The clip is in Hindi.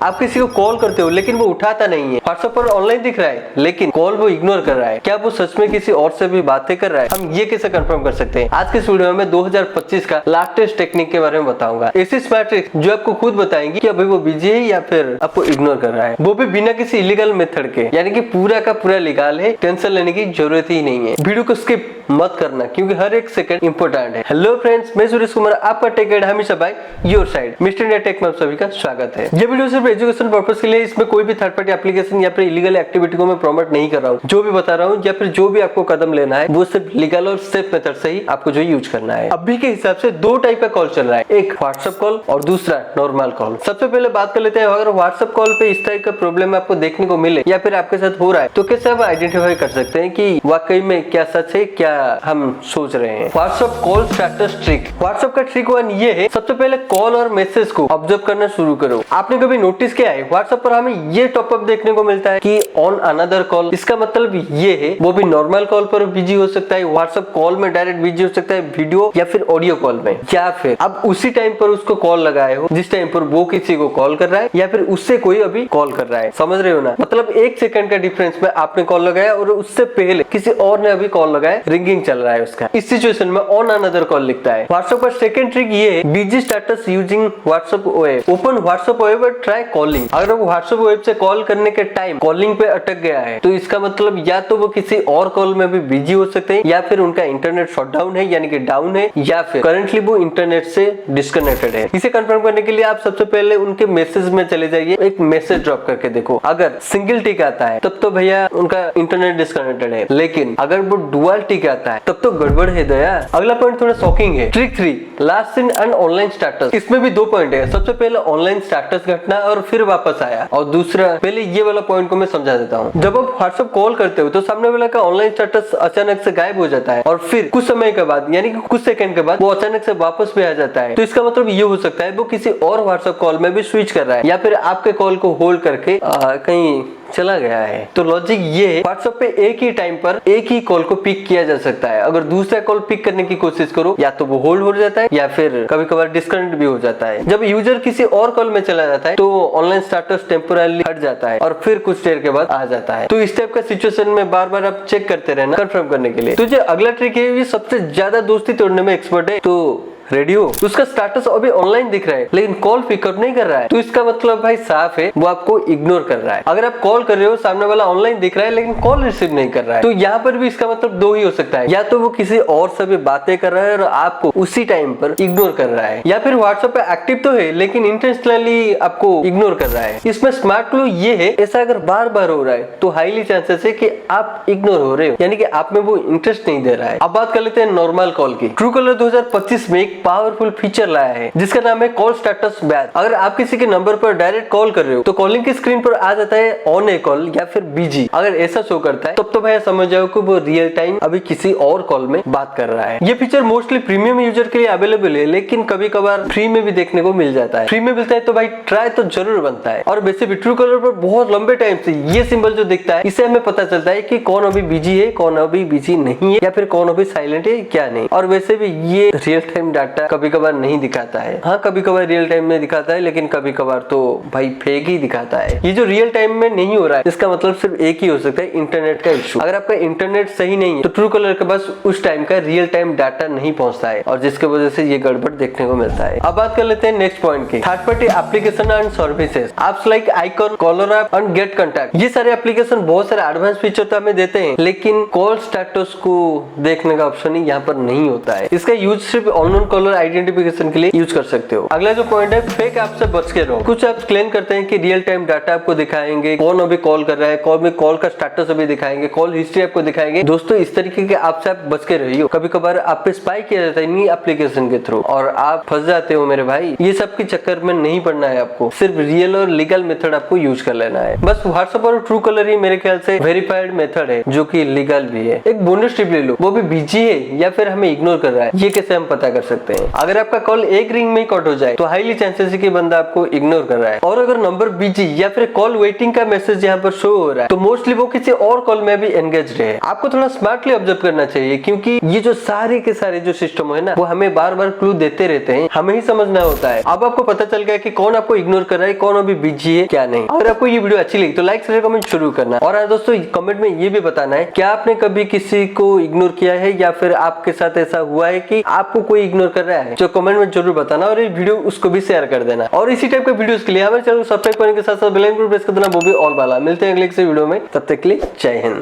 आप किसी को कॉल करते हो लेकिन वो उठाता नहीं है, व्हाट्सएप पर ऑनलाइन दिख रहा है लेकिन कॉल वो इग्नोर कर रहा है, क्या वो सच में किसी और से भी बातें कर रहा है? हम ये कैसे कंफर्म कर सकते हैं? आज के इस वीडियो में 2025 का लेटेस्ट टेक्निक के बारे में बताऊंगा। ऐसी स्मार्ट ट्रिक जो आपको खुद बताएंगी कि अभी वो बिजी है या फिर आपको इग्नोर कर रहा है, वो भी बिना किसी इलीगल मेथड के, यानी कि पूरा का पूरा लीगल है। टेंशन लेने की जरूरत ही नहीं है। वीडियो को स्किप मत करना क्योंकि हर एक सेकंड इंपॉर्टेंट है। हेलो फ्रेंड्स, मैं सुरेश कुमार, आपका टेक गाइड हमेशा by your side mister India tech में आप सभी का स्वागत है। ये वीडियो सिर्फ एजुकेशन पर्पस के लिए, इसमें कोई भी थर्ड पार्टी एप्लीकेशन या फिर इलीगल एक्टिविटी को मैं प्रमोट नहीं कर रहा हूँ। जो भी बता रहा हूँ या फिर जो भी आपको कदम लेना है वो सिर्फ लीगल और सेफ मेथड से ही आपको जो यूज करना है। अभी के हिसाब से दो टाइप का कॉल चल रहा है, एक व्हाट्सएप कॉल और दूसरा नॉर्मल कॉल। सबसे पहले बात कर लेते हैं, अगर व्हाट्सएप कॉल पे इस टाइप का प्रॉब्लम आपको देखने को मिले या फिर आपके साथ हो रहा है तो कैसे आप आइडेंटिफाई कर सकते हैं कि वाकई में क्या सच है, क्या हम सोच रहे हैं। WhatsApp call status trick. WhatsApp का ट्रिक वन ये है, सबसे पहले कॉल और मैसेज को ऑब्जर्व करना शुरू करो। आपने कभी नोटिस किया है व्हाट्सएप पर हमें ये टॉपअप देखने को मिलता है कि ऑन अनदर कॉल। इसका मतलब ये है वो भी नॉर्मल कॉल पर बिजी हो सकता है, व्हाट्सएप कॉल में डायरेक्ट बिजी हो सकता है, वीडियो या फिर ऑडियो कॉल में, या फिर आप उसी टाइम पर उसको कॉल लगाए हो जिस टाइम पर वो किसी को कॉल कर रहा है या फिर उससे कोई अभी कॉल कर रहा है। समझ रहे हो ना? मतलब एक सेकंड का डिफरेंस में आपने कॉल लगाया और उससे पहले किसी और ने अभी कॉल लगाया, रिंगिंग चल रहा है उसका। इस सिचुएशन में ऑन अनदर कॉल लिखता है। व्हाट्सएप का सेकंड ट्रिक ये है, busy status using WhatsApp web. Open WhatsApp web और ट्राई कॉलिंग। अगर वो व्हाट्सएप वेब से कॉल करने के टाइम कॉलिंग पे अटक गया है तो इसका मतलब या तो वो किसी और कॉल में भी बिजी हो सकते हैं या फिर उनका इंटरनेट शटडाउन है, यानी कि डाउन है, या फिर करंटली वो इंटरनेट से डिस्कनेक्टेड है। इसे कंफर्म करने के लिए आप सबसे पहले उनके मैसेज में चले जाइए, एक मैसेज ड्रॉप करके देखो। अगर सिंगल टिक आता है तब तो भैया उनका इंटरनेट डिस्कनेक्टेड है, लेकिन अगर वो डुअल टिक आता है तब तो गड़बड़ है दया। अगला पॉइंट थोड़ा शॉकिंग है। Trick 3, last seen and online status. इसमें भी दो पॉइंट है, सबसे पहले ऑनलाइन स्टेटस घटना और फिर वापस आया, और दूसरा पहले ये वाला पॉइंट को मैं समझा देता हूँ। जब आप व्हाट्सएप कॉल करते हो तो सामने वाला का ऑनलाइन स्टेटस अचानक से गायब हो जाता है और फिर कुछ समय के बाद, यानी कि कुछ सेकंड के बाद वो अचानक से वापस भी आ जाता है। तो इसका मतलब ये हो सकता है वो किसी और व्हाट्सएप कॉल में भी स्विच कर रहा है या फिर आपके कॉल को होल्ड करके कहीं चला गया है। तो लॉजिक ये है, व्हाट्सएप पे एक ही टाइम पर एक ही कॉल को पिक किया जा सकता है। अगर दूसरा कॉल पिक करने की कोशिश करो या तो वो होल्ड हो जाता है या फिर कभी कभार डिस्कनेक्ट भी हो जाता है। जब यूजर किसी और कॉल में चला जाता है तो ऑनलाइन स्टेटस टेम्पोरली हट जाता है और फिर कुछ देर के बाद आ जाता है। तो इस टाइप का सिचुएशन में बार बार आप चेक करते रहना कंफर्म करने के लिए। तो जो अगला ट्रिक है, ये सबसे ज्यादा दोस्ती तोड़ने में एक्सपर्ट है। तो रेडियो, उसका स्टेटस अभी ऑनलाइन दिख रहा है लेकिन कॉल पिकअप नहीं कर रहा है, तो इसका मतलब भाई साफ है वो आपको इग्नोर कर रहा है। अगर आप कॉल कर रहे हो, सामने वाला ऑनलाइन दिख रहा है लेकिन कॉल रिसीव नहीं कर रहा है, तो यहाँ पर भी इसका मतलब दो ही हो सकता है, या तो वो किसी और से भी बातें कर रहा है और आपको उसी टाइम पर इग्नोर कर रहा है, या फिर व्हाट्सएप पे एक्टिव तो है लेकिन इंटेंशनली आपको इग्नोर कर रहा है। इसमें स्मार्ट क्लू ये है, ऐसा अगर बार बार हो रहा है तो हाईली चांसेस है कि आप इग्नोर हो रहे हो, यानी कि आप में वो इंटरेस्ट नहीं दे रहा है। अब बात कर लेते हैं नॉर्मल कॉल की। ट्रूकॉलर 2025 में एक पावरफुल फीचर लाया है जिसका नाम है कॉल स्टेटस बैच। अगर आप किसी के नंबर पर डायरेक्ट कॉल कर रहे हो तो कॉलिंग की स्क्रीन पर आ जाता है ऑन ए कॉल या फिर बिजी। अगर ऐसा शो करता है तब तो भैया समझ जाओ कि वो रियल टाइम अभी किसी और कॉल में बात कर रहा है। ये फीचर मोस्टली प्रीमियम यूजर के लिए अवेलेबल है, लेकिन कभी कभार फ्री में भी देखने को मिल जाता है। फ्री में मिलता है तो भाई ट्राई तो जरूर बनता है। और वैसे भी ट्रूकॉलर पर बहुत लंबे टाइम से ये सिंबल जो दिखता है, इससे हमें पता चलता है कि कौन अभी बिजी है, कौन अभी बिजी नहीं है, या फिर कौन अभी साइलेंट है, क्या नहीं। और वैसे भी ये रियल टाइम डाटा कभी कभार नहीं दिखाता है। हाँ, कभी कभार रियल टाइम में दिखाता है, लेकिन कभी कभार तो भाई फेक ही दिखाता है। ये जो रियल टाइम में नहीं हो रहा है, इसका मतलब सिर्फ एक ही हो सकता है, इंटरनेट का इशू। अगर आपका इंटरनेट सही नहीं है तो ट्रूकॉलर के पास उस टाइम का रियल टाइम डाटा नहीं पहुंचता है और जिसके वजह से ये गड़बड़ देखने को मिलता है। अब बात कर लेते हैं नेक्स्ट पॉइंट की, third party application and services. Apps like icon, caller app and get contact. ये सारे एप्लीकेशन बहुत सारे एडवांस फीचर तो हमें देते हैं, लेकिन कॉल स्टेटस को देखने का ऑप्शन ही यहाँ पर नहीं होता है। इसका यूज सिर्फ अननोन कॉलर आइडेंटिफिकेशन के लिए यूज कर सकते हो। अगला जो पॉइंट है, फेक ऐप से बच के रहो। कुछ ऐप्स क्लेम करते हैं कि रियल टाइम डाटा आपको दिखाएंगे, कौन अभी कॉल कर रहा है, कॉल में कॉल का स्टेटस अभी दिखाएंगे, कॉल हिस्ट्री आपको दिखाएंगे। दोस्तों, इस तरीके के ऐप से आप बच के रहिए। कभी कभार आप पे स्पाई किया जाता है इन्हीं एप्लीकेशन के थ्रू और आप फंस जाते हो मेरे भाई। ये सब के चक्कर में नहीं पड़ना है आपको, सिर्फ रियल और लीगल मेथड आपको यूज कर लेना है। बस व्हाट्सएप और ट्रूकॉलर ही मेरे ख्याल से वेरीफाइड मेथड है जो कि लीगल भी है। एक बोनस टिप ले लो, वो भी बिजी है या फिर हमें इग्नोर कर रहा है, ये कैसे हम पता कर सकते सकते हैं। अगर आपका कॉल एक रिंग में कट हो जाए तो हाईली चांसेस है कि बंदा आपको इग्नोर कर रहा है। और अगर नंबर बिजी या फिर कॉल वेटिंग का मैसेज यहाँ पर शो हो रहा है तो मोस्टली वो किसी और कॉल में भी एंगेज है। आपको थोड़ा स्मार्टली ऑब्जर्व करना चाहिए, क्योंकि ये जो सारे के सारे जो सिस्टम है ना, वो हमें बार बार क्लू देते रहते हैं, हमें ही समझना होता है। अब आपको पता चल गया कि कौन आपको इग्नोर कर रहा है, कौन अभी बिजी है, क्या नहीं। अगर आपको ये वीडियो अच्छी लगी तो लाइक शेयर कमेंट शुरू करना। और हाँ दोस्तों, कमेंट में ये भी बताना है क्या आपने कभी किसी को इग्नोर किया है या फिर आपके साथ ऐसा हुआ है कि आपको कोई इग्नोर कर रहा है, जो कमेंट में जरूर बताना। और ये वीडियो उसको भी शेयर कर देना। और इसी टाइप के वीडियोस के लिए हमारे चैनल को सब्सक्राइब करने के साथ साथ बेल आइकन प्रेस कर देना, वो भी ऑल वाला। मिलते हैं अगले किसी वीडियो में, तब तक के लिए जय हिंद।